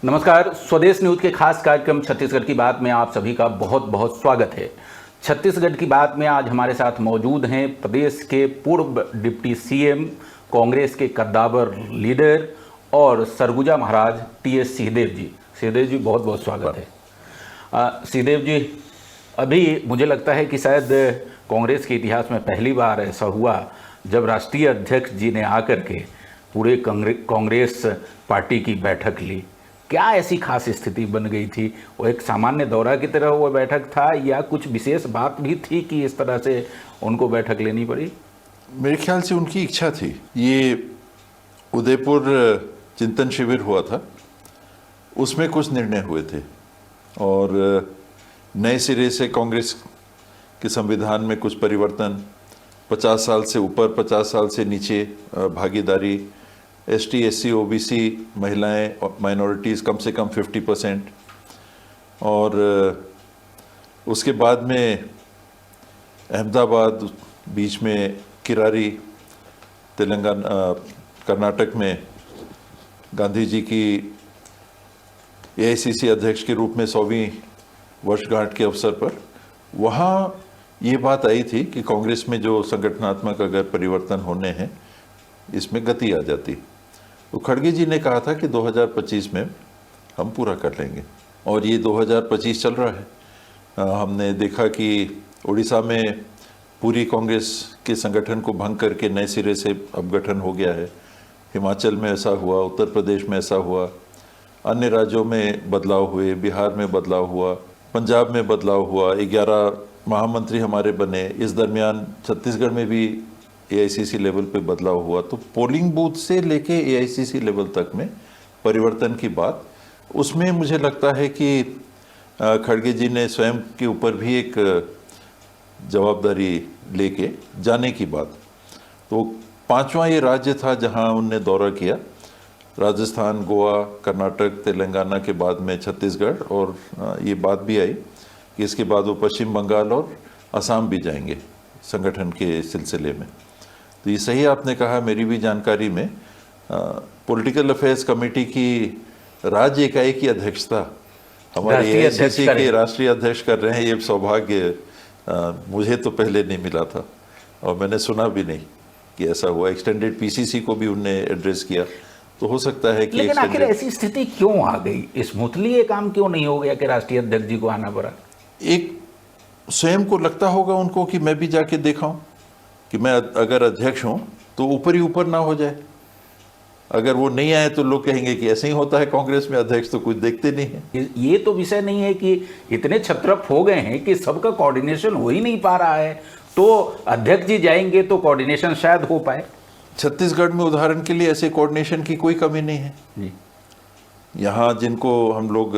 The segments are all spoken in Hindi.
नमस्कार। स्वदेश न्यूज के खास कार्यक्रम छत्तीसगढ़ की बात में आप सभी का बहुत बहुत स्वागत है। छत्तीसगढ़ की बात में आज हमारे साथ मौजूद हैं प्रदेश के पूर्व डिप्टी सीएम, कांग्रेस के कद्दावर लीडर और सरगुजा महाराज टीएस सिंहदेव जी। सिंहदेव जी, बहुत बहुत स्वागत है। सिंहदेव जी, अभी मुझे लगता है कि शायद कांग्रेस के इतिहास में पहली बार ऐसा हुआ जब राष्ट्रीय अध्यक्ष जी ने आकर के पूरे कांग्रेस पार्टी की बैठक ली। क्या ऐसी खास स्थिति बन गई थी? वो एक सामान्य दौरा की तरह वो बैठक था या कुछ विशेष बात भी थी कि इस तरह से उनको बैठक लेनी पड़ी? मेरे ख्याल से उनकी इच्छा थी। ये उदयपुर चिंतन शिविर हुआ था, उसमें कुछ निर्णय हुए थे और नए सिरे से कांग्रेस के संविधान में कुछ परिवर्तन, 50 साल से ऊपर 50 साल से नीचे भागीदारी, एसटी एससी ओबीसी महिलाएं और माइनॉरिटीज़ कम से कम 50%, और उसके बाद में अहमदाबाद, बीच में किरारी, तेलंगाना, कर्नाटक में गांधी जी की एआईसीसी अध्यक्ष के रूप में 100वीं वर्षगांठ के अवसर पर वहाँ ये बात आई थी कि कांग्रेस में जो संगठनात्मक अगर परिवर्तन होने हैं इसमें गति आ जाती। तो खड़गे जी ने कहा था कि 2025 में हम पूरा कर लेंगे और ये 2025 चल रहा है। हमने देखा कि उड़ीसा में पूरी कांग्रेस के संगठन को भंग करके नए सिरे से अब गठन हो गया है। हिमाचल में ऐसा हुआ, उत्तर प्रदेश में ऐसा हुआ, अन्य राज्यों में बदलाव हुए, बिहार में बदलाव हुआ, पंजाब में बदलाव हुआ, 11 महामंत्री हमारे बने। इस दरमियान छत्तीसगढ़ में भी एआईसीसी लेवल पे बदलाव हुआ। तो पोलिंग बूथ से लेके एआईसीसी लेवल तक में परिवर्तन की बात, उसमें मुझे लगता है कि खड़गे जी ने स्वयं के ऊपर भी एक जवाबदारी लेके जाने की बात। तो 5वां ये राज्य था जहां उनने दौरा किया। राजस्थान, गोवा, कर्नाटक, तेलंगाना के बाद में छत्तीसगढ़, और ये बात भी आई कि इसके बाद वो पश्चिम बंगाल और असम भी जाएंगे संगठन के सिलसिले में। तो ये सही आपने कहा। मेरी भी जानकारी में पॉलिटिकल अफेयर्स कमेटी की राज्य इकाई की अध्यक्षता हमारे एआईसीसी के राष्ट्रीय अध्यक्ष कर रहे हैं। ये सौभाग्य मुझे तो पहले नहीं मिला था और मैंने सुना भी नहीं कि ऐसा हुआ। एक्सटेंडेड पीसीसी को भी उनने एड्रेस किया। तो हो सकता है कि लेकिन आखिर ऐसी स्थिति क्यों आ गई? स्मूथली ये काम क्यों नहीं हो गया कि राष्ट्रीय अध्यक्ष जी को आना पड़ा? एक स्वयं को लगता होगा उनको कि मैं भी जाके देखाऊं कि मैं अगर अध्यक्ष हूं तो ऊपर ही ऊपर ना हो जाए। अगर वो नहीं आए तो लोग कहेंगे कि ऐसे ही होता है कांग्रेस में, अध्यक्ष तो कुछ देखते नहीं है। ये तो विषय नहीं है कि इतने छत्रप हो गए हैं कि सबका कोऑर्डिनेशन हो ही नहीं पा रहा है, तो अध्यक्ष जी जाएंगे तो कोऑर्डिनेशन शायद हो पाए। छत्तीसगढ़ में उदाहरण के लिए ऐसे कोऑर्डिनेशन की कोई कमी नहीं है जी। यहाँ जिनको हम लोग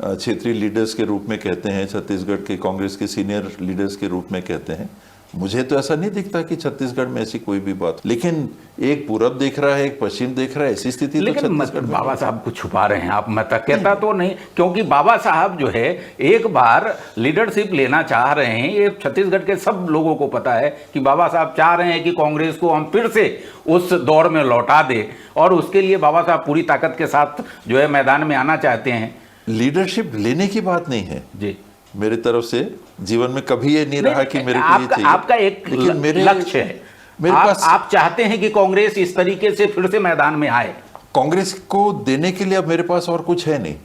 क्षेत्रीय लीडर्स के रूप में कहते हैं, छत्तीसगढ़ के कांग्रेस के सीनियर लीडर्स के रूप में कहते हैं, मुझे तो ऐसा नहीं दिखता कि छत्तीसगढ़ में ऐसी कोई भी बात। लेकिन एक पूरब देख रहा है, एक पश्चिम देख रहा है, ऐसी स्थिति तो छत्तीसगढ़ में। बाबा साहब को छुपा रहे हैं आप? मैं तो कहता तो नहीं, क्योंकि बाबा साहब जो है एक बार लीडरशिप लेना चाह रहे हैं। ये छत्तीसगढ़ के सब लोगों को पता है कि बाबा साहब चाह रहे हैं कि कांग्रेस को हम फिर से उस दौर में लौटा दे, और उसके लिए बाबा साहब पूरी ताकत के साथ जो है मैदान में आना चाहते हैं। लीडरशिप लेने की बात नहीं है जी। मेरे तरफ से जीवन में कभी ये नहीं रहा कि मेरे को ये चाहिए। आपका एक लक्ष्य है, मेरे पास आप चाहते हैं कि कांग्रेस इस तरीके से फिर से मैदान में आए। कांग्रेस को देने के लिए अब मेरे पास और कुछ है नहीं।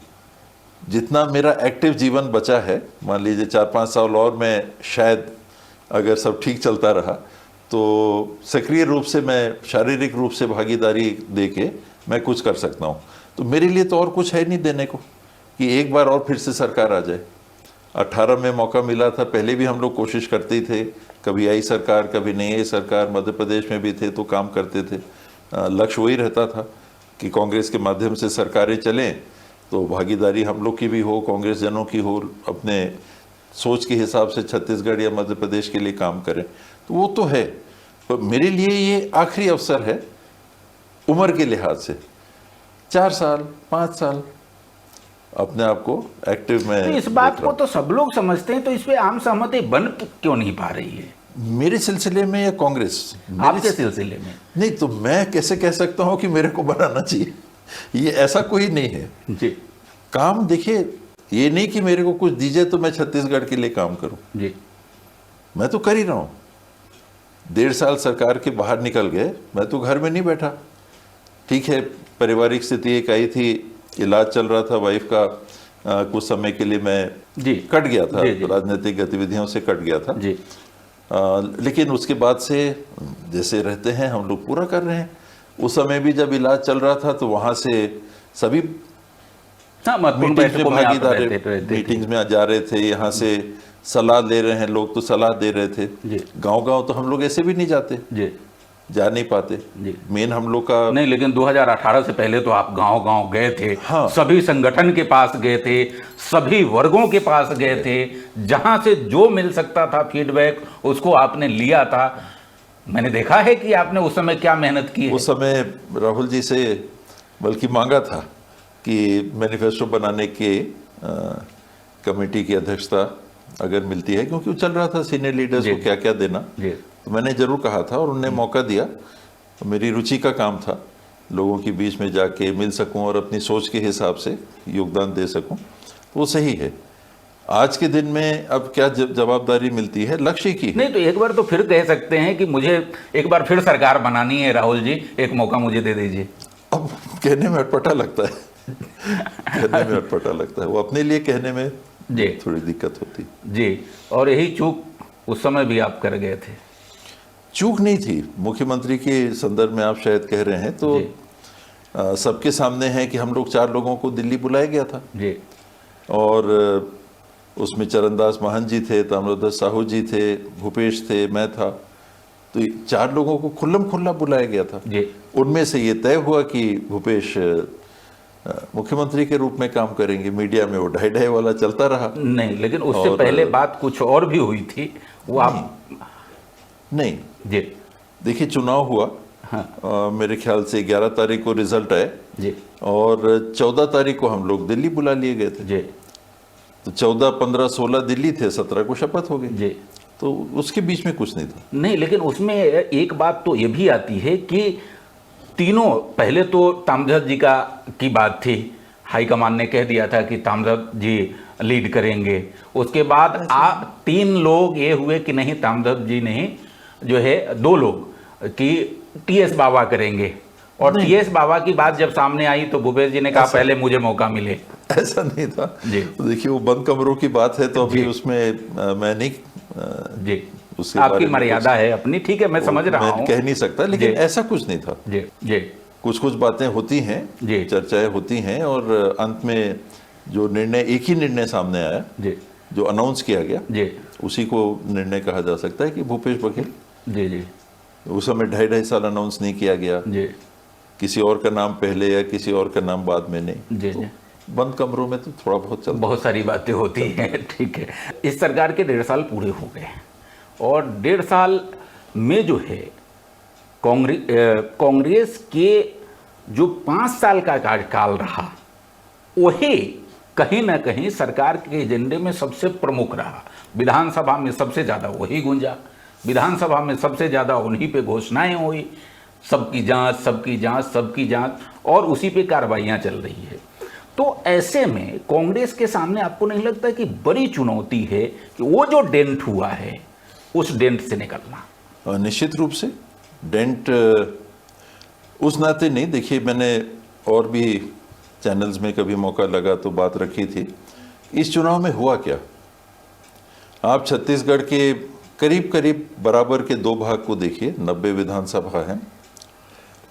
जितना मेरा एक्टिव जीवन बचा है, मान लीजिए 4-5 साल और मैं शायद, अगर सब ठीक चलता रहा तो सक्रिय रूप से मैं शारीरिक रूप से भागीदारी दे के मैं कुछ कर सकता हूँ। तो मेरे लिए तो और कुछ है नहीं देने को कि एक बार और फिर से सरकार आ जाए। 18 में मौका मिला था, पहले भी हम लोग कोशिश करते थे, कभी आई सरकार कभी नहीं आई सरकार। मध्य प्रदेश में भी थे तो काम करते थे। लक्ष्य वही रहता था कि कांग्रेस के माध्यम से सरकारें चलें तो भागीदारी हम लोग की भी हो, कांग्रेस जनों की हो, अपने सोच के हिसाब से छत्तीसगढ़ या मध्य प्रदेश के लिए काम करें। तो वो तो है, पर मेरे लिए ये आखिरी अवसर है उम्र के लिहाज से। 4 साल 5 साल अपने आप को एक्टिव में। तो इस बात को तो सब लोग समझते हैं, तो इस पे आम सहमति बन क्यों नहीं पा रही है? मेरे सिलसिले में या कांग्रेस? आपके सिलसिले में नहीं, तो मैं कैसे कह सकता हूं कि मेरे को बनाना चाहिए? ये ऐसा कोई नहीं है। जी काम देखिए, ये नहीं कि मेरे को कुछ दीजिए तो मैं छत्तीसगढ़ के लिए काम करूं। जी मैं तो कर ही रहा हूं। 1.5 साल सरकार के बाहर निकल गए, मैं तो घर में नहीं बैठा। ठीक है, पारिवारिक स्थिति एक आई थी, इलाज चल रहा था वाइफ का, कुछ समय के लिए मैं जी कट गया था, जी, जी। राजनीतिक गतिविधियों से कट गया था। जी लेकिन उसके बाद से जैसे रहते हैं हम लोग पूरा कर रहे हैं। उस समय भी जब इलाज चल रहा था तो वहां से सभी हाँ, महत्वपूर्ण मीटिंग्स में बैठकों में आप भागीदार, रहते थे। मीटिंग्स में जा रहे थे, यहाँ से सलाह ले रहे हैं लोग, तो सलाह दे रहे थे। जी गांव-गांव तो हम लोग ऐसे भी नहीं जाते, जी जा नहीं पाते। जी मेन हम लोग का नहीं, लेकिन 2018 से पहले तो आप गांव-गांव गए थे। हाँ। सभी संगठन के पास गए थे, सभी वर्गों के पास गए थे, जहां से जो मिल सकता था फीडबैक उसको आपने लिया था। मैंने देखा है कि आपने उस समय क्या मेहनत की है। उस समय राहुल जी से बल्कि मांगा था कि मैनिफेस्टो बनाने के कमेटी की अध्यक्षता अगर मिलती है, क्योंकि वो चल रहा था सीनियर लीडर्स जी। को क्या क्या देना, जी तो मैंने जरूर कहा था और उन्होंने मौका दिया। तो मेरी रुचि का काम था, लोगों के बीच में जाके मिल सकूं और अपनी सोच के हिसाब से योगदान दे सकूं, तो वो सही है। आज के दिन में अब क्या जवाबदारी मिलती है, लक्ष्य की है। नहीं, तो एक बार तो फिर कह सकते हैं कि मुझे एक बार फिर सरकार बनानी है राहुल जी, एक मौका मुझे दे दीजिए। अब कहने में अटपटा लगता है कहने में अटपटा लगता है, वो अपने लिए कहने में जी थोड़ी दिक्कत होती। जी, और यही चूक उस समय भी आप कर गए थे। चूक नहीं थी, मुख्यमंत्री के संदर्भ में आप शायद कह रहे हैं, तो जी सबके सामने है कि हम लोग 4 लोगों को दिल्ली बुलाया गया था जी और उसमें चरणदास महंत जी थे, ताम्रध्वज साहू जी थे, भूपेश थे, मैं था। तो 4 लोगों को खुल्लम खुल्ला बुलाया गया था। जी उनमें से ये तय हुआ कि भूपेश मुख्यमंत्री के रूप में काम करेंगे। मीडिया में वो ढाई वाला चलता रहा। नहीं, लेकिन उससे और पहले बात कुछ और भी हुई थी, वो आप नहीं, जी देखिए चुनाव हुआ, हाँ मेरे ख्याल से 11 तारीख को रिजल्ट आए जी और 14 तारीख को हम लोग दिल्ली बुला लिए गए थे। जी तो 14, 15, 16 दिल्ली थे, 17 को शपथ हो गई। जी तो उसके बीच में कुछ नहीं था। नहीं, लेकिन उसमें एक बात तो ये भी आती है कि तीनों, पहले तो ताम्रध्वज जी की बात थी, हाईकमान ने कह दिया था कि ताम्रध्वज जी लीड करेंगे। उसके बाद 3 लोग ये हुए कि नहीं, ताम्रध्वज जी नहीं, जो है 2 लोग कि टीएस बाबा करेंगे। और टीएस बाबा की बात जब सामने आई तो भूपेश जी ने कहा पहले मुझे मौका मिले। ऐसा नहीं था जी। तो देखिए वो बंद कमरों की बात है, तो अभी जी। उसमें मैं नहीं जी, उसके बारे आपकी में मर्यादा है अपनी, ठीक है, मैं समझ रहा मैं हूँ। कह नहीं सकता, लेकिन जी। ऐसा कुछ नहीं था। जी जी कुछ कुछ बातें होती हैं, जी। चर्चाएं होती हैं और अंत में जो निर्णय, एक ही निर्णय सामने आया जी जो अनाउंस किया गया, जी उसी को निर्णय कहा जा सकता है कि भूपेश बघेल। जी जी उस समय 2.5 साल अनाउंस नहीं किया गया, जी किसी और का नाम पहले या किसी और का नाम बाद में नहीं। जी तो जी बंद कमरों में तो थोड़ा बहुत चलता। बहुत सारी बातें होती हैं, ठीक है। इस सरकार के 1.5 साल पूरे हो गए और 1.5 साल में जो है कांग्रेस के जो 5 साल का कार्यकाल रहा, वही कहीं ना कहीं सरकार के एजेंडे में सबसे प्रमुख रहा। विधानसभा में सबसे ज़्यादा वही गूंजा, विधानसभा में सबसे ज़्यादा उन्हीं पे घोषणाएं हुई, सबकी जांच, सबकी जांच, सबकी जांच, और उसी पे कार्रवाइयाँ चल रही है। तो ऐसे में कांग्रेस के सामने आपको नहीं लगता कि बड़ी चुनौती है कि वो जो डेंट हुआ है उस डेंट से निकलना? निश्चित रूप से डेंट उस नाते नहीं। देखिए, मैंने और भी चैनल्स में कभी मौका लगा तो बात रखी थी। इस चुनाव में हुआ क्या, आप छत्तीसगढ़ के करीब करीब बराबर के 2 भाग को देखिए। 90 विधानसभा हैं,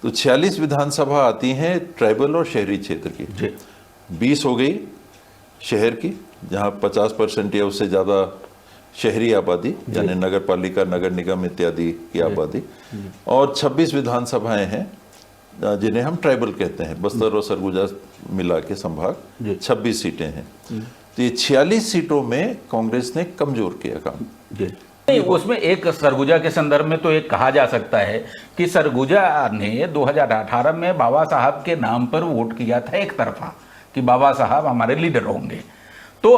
तो 46 विधानसभा आती हैं ट्राइबल और शहरी क्षेत्र की। जी 20 हो गई शहर की, जहां 50% या उससे ज़्यादा शहरी आबादी, यानी नगर पालिका, नगर निगम इत्यादि की आबादी, और 26 विधानसभाएं हैं जिन्हें हम ट्राइबल कहते हैं, बस्तर और सरगुजा मिला के संभाग 26 सीटें हैं। तो ये 46 सीटों में कांग्रेस ने कमजोर किया काम। जी नहीं, उसमें एक सरगुजा के संदर्भ में तो एक कहा जा सकता है कि सरगुजा ने 2018 में बाबा साहब के नाम पर वोट किया था एक तरफा कि बाबा साहब हमारे लीडर होंगे। तो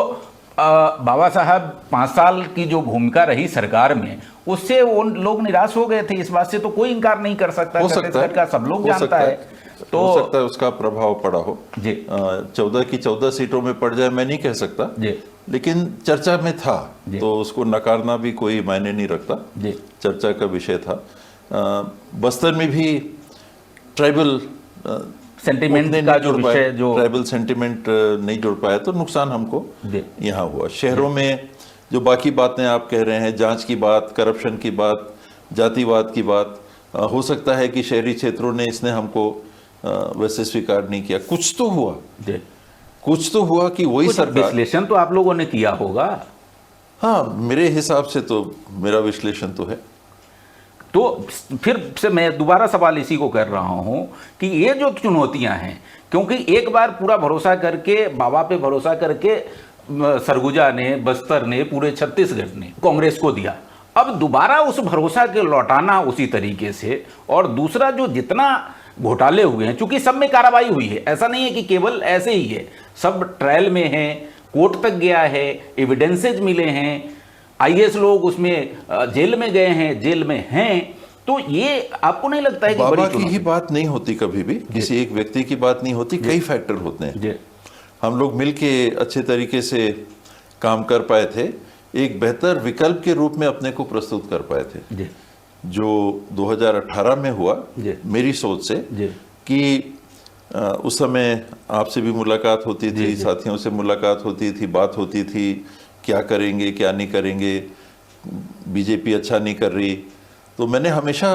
बाबा साहब 5 साल की जो भूमिका रही सरकार में, उससे वो लोग निराश हो गए थे। इस बात से तो कोई इनकार नहीं कर सकता, हो सकता है, का सब लोग हो जानता सकता है। तो हो सकता है उसका प्रभाव पड़ा हो जी 14 की 14 सीटों में पड़ जाए, मैं नहीं कह सकता जी लेकिन चर्चा में था, जी। तो उसको नकारना भी कोई मायने नहीं रखता, जी चर्चा का विषय था। बस्तर में भी ट्राइबल सेंटिमेंट का जो विषय जो ट्राइबल सेंटिमेंट नहीं जुड़ पाया तो नुकसान हमको जी यहाँ हुआ। शहरों में जो बाकी बातें आप कह रहे हैं, जांच की बात, करप्शन की बात, जातिवाद की बात, हो सकता है कि शहरी क्षेत्रों ने इसने हमको वैसे स्वीकार नहीं किया। कुछ तो हुआ, जी कुछ तो हुआ कि वही कुछ सरकार। विश्लेषण तो आप लोगों ने किया होगा। हाँ, मेरे हिसाब से तो मेरा विश्लेषण तो है। तो फिर से मैं दोबारा सवाल इसी को कर रहा हूं कि ये जो चुनौतियां हैं, क्योंकि एक बार पूरा भरोसा करके, बाबा पे भरोसा करके सरगुजा ने, बस्तर ने, पूरे छत्तीसगढ़ ने कांग्रेस को दिया, अब दोबारा उस भरोसा के लौटाना उसी तरीके से, और दूसरा जो जितना घोटाले हुए हैं, चूंकि सब में कार्रवाई हुई है, ऐसा नहीं है कि केवल ऐसे ही है, सब ट्रायल में है, कोर्ट तक गया है, एविडेंसेज मिले हैं, आईएएस लोग उसमें जेल में गए हैं, जेल में हैं, तो ये आपको नहीं लगता है कि बाबा बड़ी की ही बात नहीं होती कभी भी, किसी एक व्यक्ति की बात नहीं होती, कई फैक्टर होते हैं। जी हम लोग मिलके अच्छे तरीके से काम कर पाए थे, एक बेहतर विकल्प के रूप में अपने को प्रस्तुत कर पाए थे। जी जो 2018 में हुआ, जी मेरी सोच से जी कि उस समय आपसे भी मुलाकात होती थी, साथियों से मुलाकात होती थी, बात होती थी, क्या करेंगे क्या नहीं करेंगे, बीजेपी अच्छा नहीं कर रही, तो मैंने हमेशा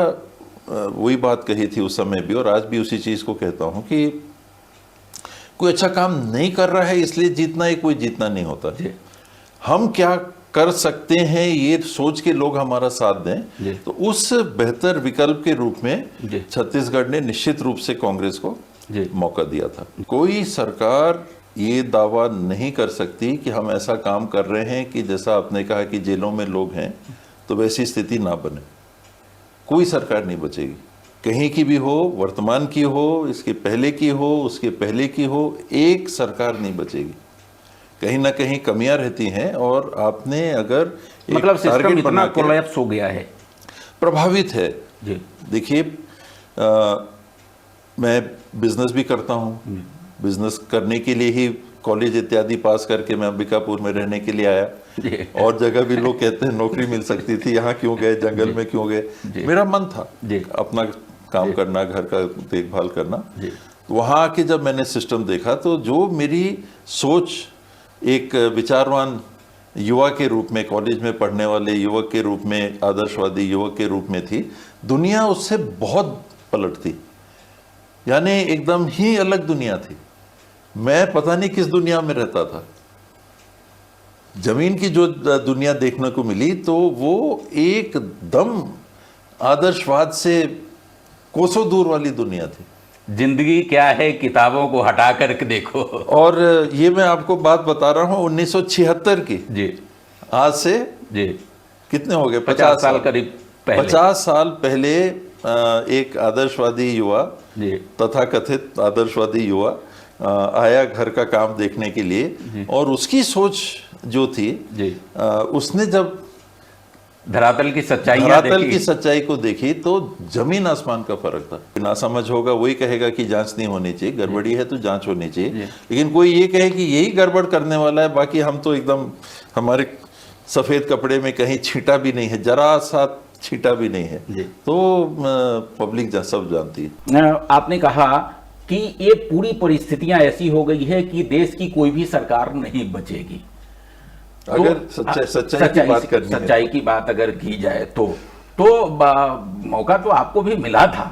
वही बात कही थी उस समय भी, और आज भी उसी चीज़ को कहता हूँ कि कोई अच्छा काम नहीं कर रहा है इसलिए जीतना ही कोई जीतना नहीं होता। हम क्या कर सकते हैं ये सोच के लोग हमारा साथ दें, तो उस बेहतर विकल्प के रूप में छत्तीसगढ़ ने निश्चित रूप से कांग्रेस को मौका दिया था। कोई सरकार ये दावा नहीं कर सकती कि हम ऐसा काम कर रहे हैं कि जैसा आपने कहा कि जेलों में लोग हैं तो वैसी स्थिति ना बने। कोई सरकार नहीं बचेगी, कहीं की भी हो, वर्तमान की हो, इसके पहले की हो, उसके पहले की हो, एक सरकार नहीं बचेगी। कहीं ना कहीं कमियां रहती हैं, और आपने अगर मतलब सिस्टम इतना कोलैप्स हो गया है, प्रभावित है। जी देखिए, मैं बिजनेस भी करता हूँ, बिजनेस करने के लिए ही कॉलेज इत्यादि पास करके मैं अंबिकापुर में रहने के लिए आया। और जगह भी लोग कहते हैं नौकरी मिल सकती थी, यहाँ क्यों गए, जंगल में क्यों गए। मेरा मन था अपना काम करना, घर का देखभाल करना। वहाँ आके जब मैंने सिस्टम देखा तो जो मेरी सोच एक विचारवान युवा के रूप में, कॉलेज में पढ़ने वाले युवक के रूप में, आदर्शवादी युवक के रूप में थी, दुनिया उससे बहुत पलट थी, यानी एकदम ही अलग दुनिया थी। मैं पता नहीं किस दुनिया में रहता था। जमीन की जो दुनिया देखने को मिली तो वो एकदम आदर्शवाद से कोसों दूर वाली दुनिया थी। जिंदगी क्या है किताबों को हटा करके देखो। और ये मैं आपको बात बता रहा हूँ 1976 की। जी आज से जी कितने हो गए, 50 साल करीब पहले। 50 साल पहले एक आदर्शवादी युवा, तथा कथित आदर्शवादी युवा आया घर का काम देखने के लिए, और उसकी सोच जो थी, उसने जब धरातल की सच्चाई को देखी तो जमीन आसमान का फर्क था। ना समझ होगा वही कहेगा कि जांच नहीं होनी चाहिए, गड़बड़ी है तो जांच होनी चाहिए, लेकिन कोई ये कहे कि यही गड़बड़ करने वाला है, बाकी हम तो एकदम, हमारे सफेद कपड़े में कहीं छींटा भी नहीं है, जरा सा छींटा भी नहीं है, तो पब्लिक सब जानती है। आपने कहा कि ये पूरी परिस्थितियां ऐसी हो गई है कि देश की कोई भी सरकार नहीं बचेगी अगर सच्चाई की बात अगर की जाए तो मौका तो आपको भी मिला था,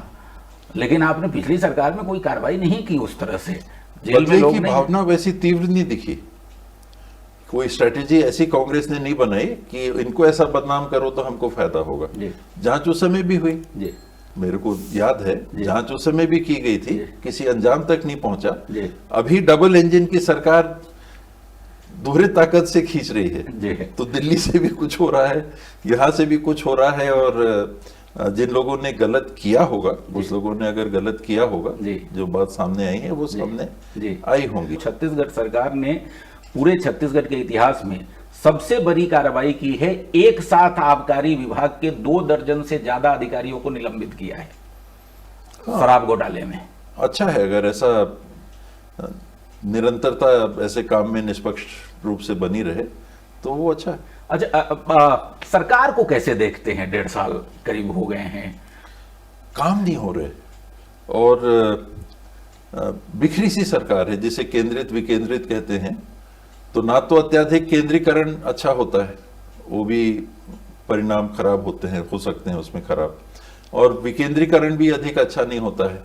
लेकिन आपने पिछली सरकार में कोई कार्रवाई नहीं की उस तरह से, जेल में लोग की भावना वैसी तीव्र नहीं दिखी, कोई स्ट्रेटेजी ऐसी कांग्रेस ने नहीं बनाई कि इनको ऐसा बदनाम करो तो हमको फायदा होगा। जांच उस समय भी हुई, मेरे को याद है, जांच उस समय भी की गई थी, किसी अंजाम तक नहीं पहुंचा। अभी डबल इंजन की सरकार दोहरे ताकत से खींच रही है, तो दिल्ली से भी कुछ हो रहा है, यहाँ से भी कुछ हो रहा है, और जिन लोगों ने गलत किया होगा, उस लोगों ने अगर गलत किया होगा, जो बात सामने आई है वो सामने आई होंगी। छत्तीसगढ़ सरकार ने पूरे छत्तीसगढ़ के इतिहास में सबसे बड़ी कार्रवाई की है, एक साथ आबकारी विभाग के 2 दर्जन से ज्यादा अधिकारियों को निलंबित किया है शराब घोटाले में। अच्छा है अगर ऐसा निरंतरता ऐसे काम में निष्पक्ष रूप से बनी रहे तो वो अच्छा है। अच्छा, सरकार को कैसे देखते हैं? 1.5 साल करीब हो गए हैं, काम नहीं हो रहे और बिखरी सी सरकार है जिसे केंद्रित विकेंद्रित कहते हैं। तो ना तो अत्याधिक केंद्रीकरण अच्छा होता है, वो भी परिणाम खराब होते हैं, हो सकते हैं उसमें खराब, और विकेंद्रीकरण भी अधिक अच्छा नहीं होता है,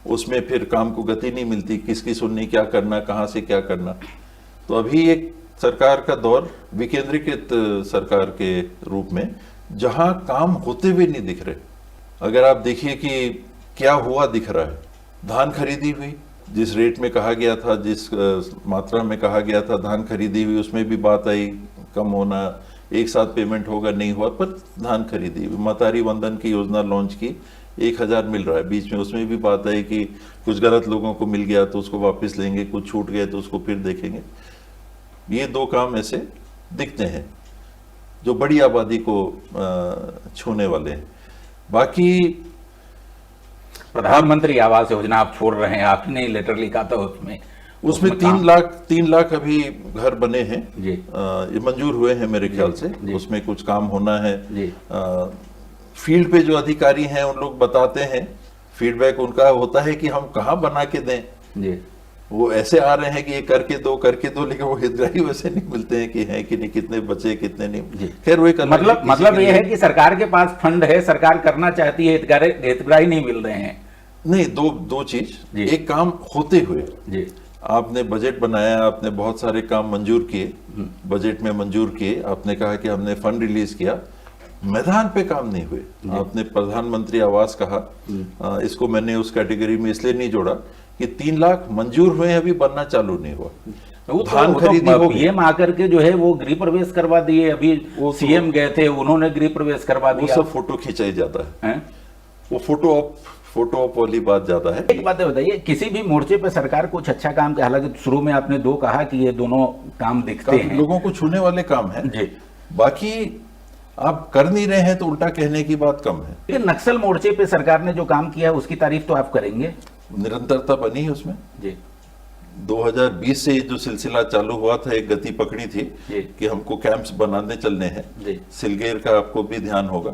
उसमें फिर काम को गति नहीं मिलती, किसकी सुननी, क्या करना, कहां से क्या करना। तो अभी एक सरकार का दौर विकेंद्रीकृत सरकार के रूप में, जहां काम होते हुए नहीं दिख रहे। अगर आप देखिए कि क्या हुआ दिख रहा है, धान खरीदी हुई जिस रेट में कहा गया था, जिस मात्रा में कहा गया था धान खरीदी हुई, उसमें भी बात आई कम होना, एक साथ पेमेंट होगा, नहीं हुआ, पर धान खरीदी हुई। मतारी वंदन की योजना लॉन्च की, 1000 मिल रहा है, बीच में उसमें भी बात आई कि कुछ गलत लोगों को मिल गया तो उसको वापस लेंगे, कुछ छूट गए तो उसको फिर देखेंगे। ये 2 काम ऐसे दिखते हैं जो बड़ी आबादी को छूने वाले हैं। बाकी प्रधानमंत्री आवास योजना आप छोड़ रहे हैं, आपने लेटर लिखा था उसमें 3 लाख अभी घर बने हैं जी, ये मंजूर हुए हैं मेरे ख्याल से, जी, उसमें कुछ काम होना है जी। फील्ड पे जो अधिकारी हैं उन लोग बताते हैं, फीडबैक उनका होता है कि हम कहाँ बना के दें। जी, वो ऐसे आ रहे हैं कि ये करके दो, लेकिन वो हितग्राही वैसे नहीं मिलते हैं कि हैं कि नहीं, कितने बचे कितने नहीं। खैर वो एक मतलब ये है कि सरकार के पास फंड है, सरकार करना चाहती है, हितग्राही नहीं मिल रहे हैं। नहीं, दो चीज, एक काम होते हुए जी, आपने बजट बनाया, आपने बहुत सारे काम मंजूर किए, बजट में मंजूर किए, आपने कहा कि हमने फंड रिलीज किया, मैदान पे काम नहीं हुए। आपने प्रधानमंत्री आवास कहा, इसको मैंने उस कैटेगरी में इसलिए नहीं जोड़ा कि 3 लाख मंजूर हुए हैं, अभी बनना चालू नहीं हुआ। धान खरीदी हो, पीएम आकर के जो है वो गृह प्रवेश करवा दिए, अभी वो सीएम गए थे, उन्होंने गृह प्रवेश करवा दिया। वो सब फोटो खिंचाई जाता है, वो फोटो ऑप वाली बात ज्यादा है। एक बात बताइए, किसी भी मोर्चे पे सरकार कुछ अच्छा काम किया, हालांकि शुरू में आपने 2 कहा कि ये दोनों काम दिखते हैं, लोगों को छूने वाले काम है जी, बाकी आप कर नहीं रहे हैं तो उल्टा कहने की बात कम है। लेकिन नक्सल मोर्चे पे सरकार ने जो काम किया उसकी तारीफ तो आप करेंगे। निरंतरता बनी है उसमें जी, 2020 से जो सिलसिला चालू हुआ था, एक गति पकड़ी थी कि हमको कैंप्स बनाने चलने हैं। सिलगेर का आपको भी ध्यान होगा,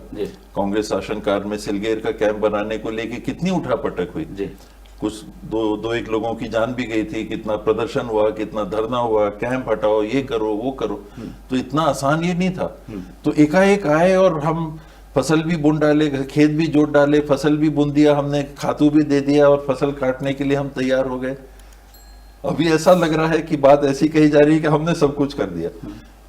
कांग्रेस शासनकाल में सिलगेर का कैंप बनाने को लेके कितनी उठापटक हुई, कुछ दो एक लोगों की जान भी गई थी, कितना प्रदर्शन हुआ, कितना धरना हुआ, कैंप हटाओ, ये करो वो करो। तो इतना आसान ये नहीं था। तो एकाएक आए और हम फसल भी बुन डाले, खेत भी जोत डाले, फसल भी बुन दिया हमने, खातू भी दे दिया और फसल काटने के लिए हम तैयार हो गए। अभी ऐसा लग रहा है कि बात ऐसी कही जा रही है कि हमने सब कुछ कर दिया।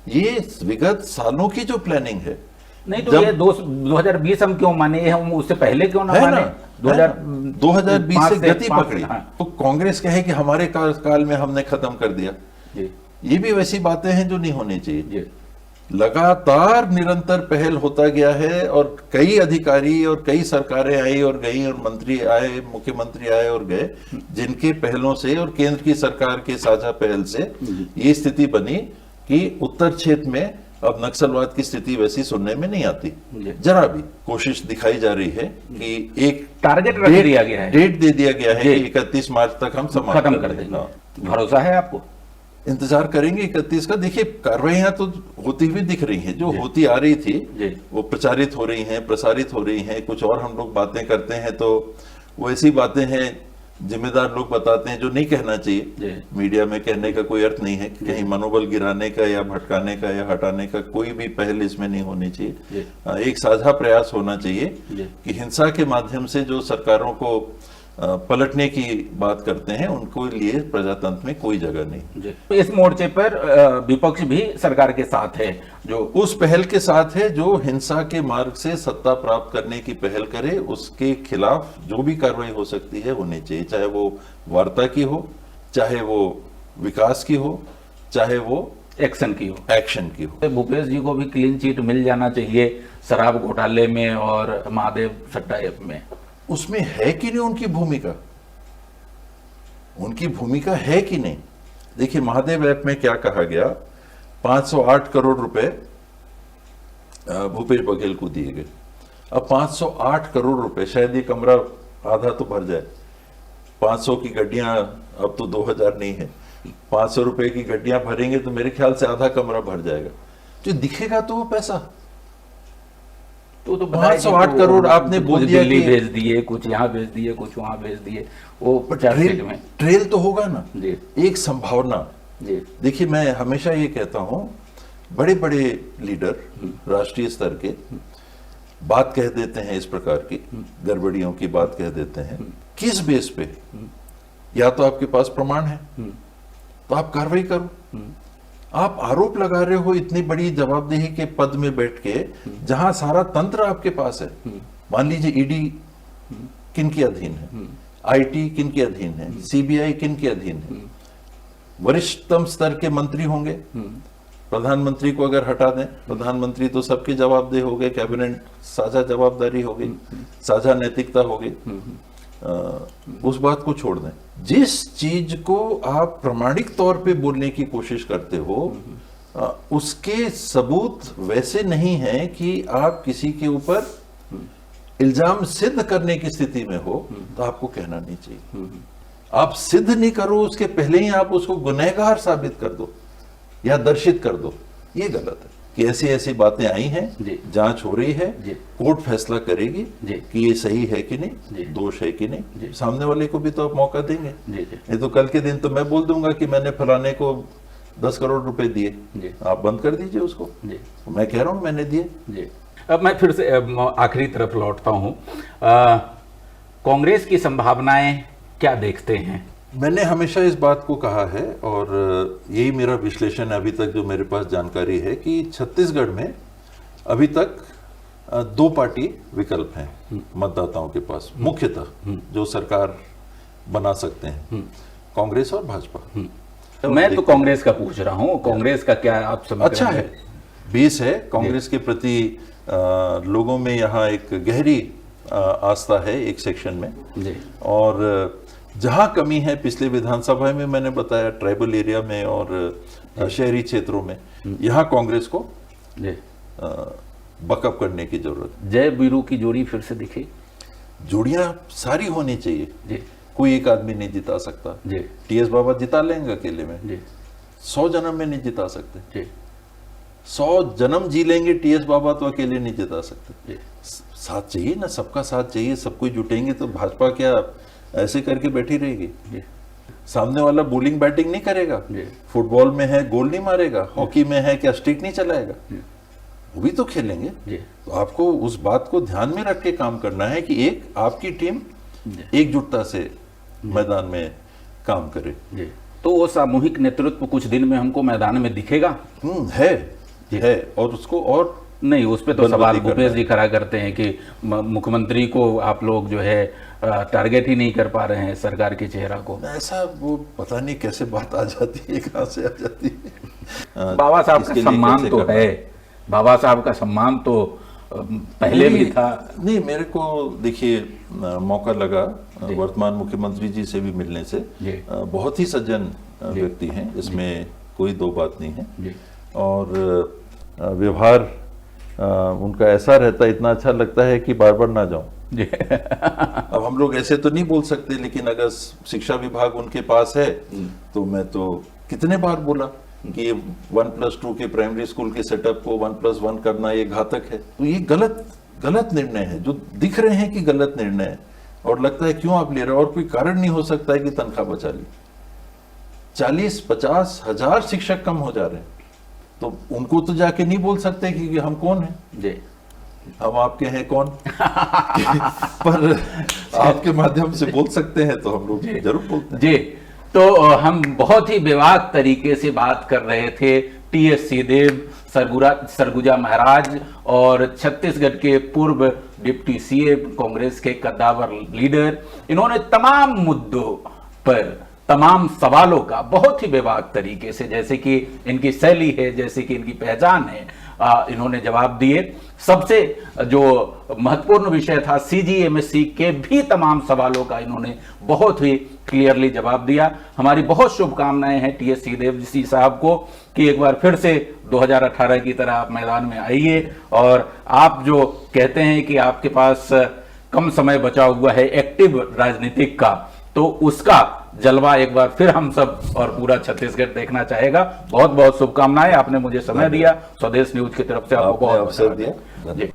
ये विगत सालों की जो प्लानिंग है, नहीं तो ये 2020 हम क्यों माने, हम उससे पहले क्यों ना माने? 2020 से गति पकड़ी। तो कांग्रेस कहे कि हमारे काल में हमने खत्म कर दिया, ये भी वैसी बातें हैं जो नहीं होनी चाहिए। लगातार निरंतर पहल होता गया है और कई अधिकारी और कई सरकारें आई और गई और मंत्री आए, मुख्यमंत्री आए और गए, जिनके पहलों से और केंद्र की सरकार के साझा पहल से ये स्थिति बनी कि उत्तर क्षेत्र में अब नक्सलवाद की स्थिति वैसी सुनने में नहीं आती। जरा भी कोशिश दिखाई जा रही है कि एक टारगेट रख दिया गया है, डेट दे दिया गया है कि 31 मार्च तक हम खत्म कर देंगे। भरोसा है आपको? इंतजार करेंगे 31 का। देखिए कार्रवाइयां तो होती हुई दिख रही हैं, जो होती आ रही थी वो प्रचारित हो रही हैं, प्रसारित हो रही हैं। कुछ और हम लोग बातें करते हैं तो वो ऐसी बातें हैं, जिम्मेदार लोग बताते हैं जो नहीं कहना चाहिए। मीडिया में कहने का कोई अर्थ नहीं है, कहीं मनोबल गिराने का या भटकाने का या हटाने का कोई भी पहल इसमें नहीं होनी चाहिए। एक साझा प्रयास होना चाहिए कि हिंसा के माध्यम से जो सरकारों को पलटने की बात करते हैं उनको लिए प्रजातंत्र में कोई जगह नहीं। इस मोर्चे पर विपक्ष भी सरकार के साथ है, जो उस पहल के साथ है जो हिंसा के मार्ग से सत्ता प्राप्त करने की पहल करे, उसके खिलाफ जो भी कार्रवाई हो सकती है होनी चाहिए, चाहे वो वार्ता की हो, चाहे वो विकास की हो, चाहे वो एक्शन की हो। भूपेश जी को भी क्लीन चिट मिल जाना चाहिए शराब घोटाले में और महादेव सट्टा ऐप में। उसमें है कि नहीं उनकी भूमिका है कि नहीं? देखिए महादेव ऐप में क्या कहा गया, 508 करोड़ रुपए भूपेश बघेल को दिए गए। अब 508 करोड़ रुपए, शायद ये कमरा आधा तो भर जाए, 500 की गड्डियां, अब तो 2000 नहीं है, 500 रुपए की गड्डियां भरेंगे तो मेरे ख्याल से आधा कमरा भर जाएगा। जो दिखेगा तो वो पैसा तो 508 करोड़ आपने बोल दिया दिल्ली कि भेज दिए, कुछ यहाँ भेज दिए, कुछ वहाँ भेज दिए, वो 50 सीट में। ट्रेल तो होगा ना जी एक संभावना। जी देखिए मैं हमेशा ये कहता हूं, बड़े बड़े लीडर राष्ट्रीय स्तर के बात कह देते हैं, इस प्रकार की गड़बड़ियों की बात कह देते हैं, किस बेस पे? या तो आपके पास प्रमाण है तो आप कार्रवाई करो। आप आरोप लगा रहे हो इतनी बड़ी जवाबदेही के पद में बैठ के, जहां सारा तंत्र आपके पास है। मान लीजिए ईडी किन के अधीन है, आईटी किन के अधीन है, सीबीआई किन के अधीन है, वरिष्ठतम स्तर के मंत्री होंगे। प्रधानमंत्री को अगर हटा दें, प्रधानमंत्री तो सबके जवाबदेह हो गए, कैबिनेट साझा जवाबदारी हो गई, साझा नैतिकता हो गई। उस बात को छोड़ दें, जिस चीज को आप प्रामाणिक तौर पे बोलने की कोशिश करते हो, उसके सबूत वैसे नहीं है कि आप किसी के ऊपर इल्जाम सिद्ध करने की स्थिति में हो, तो आपको कहना नहीं चाहिए। आप सिद्ध नहीं करो उसके पहले ही आप उसको गुनहगार साबित कर दो या दर्शित कर दो, ये गलत है। कि ऐसी ऐसी बातें आई हैं, जांच हो रही है, कोर्ट फैसला करेगी कि ये सही है कि नहीं, दोष है कि नहीं। सामने वाले को भी तो आप मौका देंगे। नहीं तो कल के दिन तो मैं बोल दूंगा कि मैंने फलाने को 10 करोड़ रुपए दिए, आप बंद कर दीजिए उसको। मैं कह रहा हूं मैंने दिए। अब मैं फिर से आखिरी तरफ लौटता हूं। कांग्रेस की संभावनाएं क्या देखते हैं? मैंने हमेशा इस बात को कहा है और यही मेरा विश्लेषण है अभी तक, जो मेरे पास जानकारी है, कि छत्तीसगढ़ में अभी तक 2 पार्टी विकल्प हैं मतदाताओं के पास, मुख्यतः जो सरकार बना सकते हैं, कांग्रेस और भाजपा। मैं तो कांग्रेस का पूछ रहा हूं, कांग्रेस का क्या आप समझ अच्छा है, बेस है कांग्रेस के प्रति, लोगों में यहाँ एक गहरी आस्था है एक सेक्शन में। और जहां कमी है, पिछले विधानसभा में मैंने बताया, ट्राइबल एरिया में और शहरी क्षेत्रों में, यहां कांग्रेस को बकअप करने की जरूरत है। जय बीरू की जोड़ी फिर से दिखे, जोड़ियां सारी होनी चाहिए। कोई एक आदमी नहीं जिता सकता। टीएस बाबा जिता लेंगे अकेले में, 100 जन्म में नहीं जिता सकते। 100 जन्म जी लेंगे टीएस बाबा तो अकेले नहीं जिता सकते। साथ चाहिए ना, सबका साथ चाहिए, सब कोई जुटेंगे तो भाजपा क्या ऐसे करके बैठी रहेगी? सामने वाला बॉलिंग बैटिंग नहीं करेगा, फुटबॉल में है गोल नहीं मारेगा, हॉकी में है क्या स्टिक नहीं चलाएगा, वो भी तो खेलेंगे। तो आपको उस बात को ध्यान में रख के काम करना है कि एक आपकी टीम एकजुटता से मैदान में काम करे। तो वो सामूहिक नेतृत्व कुछ दिन में हमको मैदान में दिखेगा? है और उसको और नहीं, उस पर तो सवाल भूपेश जी खड़ा करते हैं कि मुख्यमंत्री को आप लोग जो है टारगेट ही नहीं कर पा रहे हैं सरकार के चेहरा को। ऐसा वो पता नहीं कैसे बात आ जाती है, कहां से आ जाती है। बाबा साहब का सम्मान तो है, बाबा साहब का सम्मान तो पहले भी था। नहीं, मेरे को देखिए मौका लगा वर्तमान मुख्यमंत्री जी से भी मिलने से, बहुत ही सज्जन व्यक्ति हैं, इसमें कोई दो बात नहीं है। और व्यवहार उनका ऐसा रहता है, इतना अच्छा लगता है कि बार बार ना जाऊं। अब हम लोग ऐसे तो नहीं बोल सकते, लेकिन अगर शिक्षा विभाग उनके पास है तो मैं तो कितने बार बोला कि 1+2 के प्राइमरी स्कूल के सेटअप को 1+1 करना ये घातक है। तो ये गलत निर्णय है, जो दिख रहे हैं कि गलत निर्णय है, और लगता है क्यों आप ले रहे हो, और कोई कारण नहीं हो सकता है कि तनख्वाह बचा ली। 40-50 हजार शिक्षक कम हो जा रहे हैं, तो उनको तो जाके नहीं बोल सकते कि हम कौन हैं जी, हम आपके हैं कौन पर आपके माध्यम से बोल सकते हैं, तो हम लोग जरूर बोलते हैं जी। तो हम बहुत ही बेबाक तरीके से बात कर रहे थे टीएस सिंहदेव, सरगुजा महाराज और छत्तीसगढ़ के पूर्व डिप्टी सीएम, कांग्रेस के कद्दावर लीडर। इन्होंने तमाम मुद्दों पर, तमाम सवालों का बहुत ही बेबाक तरीके से, जैसे कि इनकी शैली है, जैसे कि इनकी पहचान है, इन्होंने जवाब दिए। सबसे जो महत्वपूर्ण विषय था सीजीएमएससी के भी तमाम सवालों का इन्होंने बहुत ही क्लियरली जवाब दिया। हमारी बहुत शुभकामनाएं हैं टीएस सिंहदेव जी साहब को कि एक बार फिर से 2018 की तरह आप मैदान में आइए, और आप जो कहते हैं कि आपके पास कम समय बचा हुआ है एक्टिव राजनीतिक का, तो उसका जलवा एक बार फिर हम सब और पूरा छत्तीसगढ़ देखना चाहेगा। बहुत बहुत शुभकामनाएं, आपने मुझे समय दिया, स्वदेश न्यूज की तरफ से आपको बहुत अवसर दिया। जी।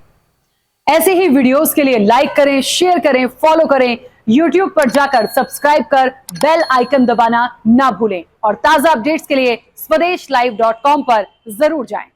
ऐसे ही वीडियोस के लिए लाइक करें, शेयर करें, फॉलो करें, YouTube पर जाकर सब्सक्राइब कर बेल आइकन दबाना ना भूलें और ताजा अपडेट्स के लिए स्वदेशलाइव.com पर जरूर जाएं।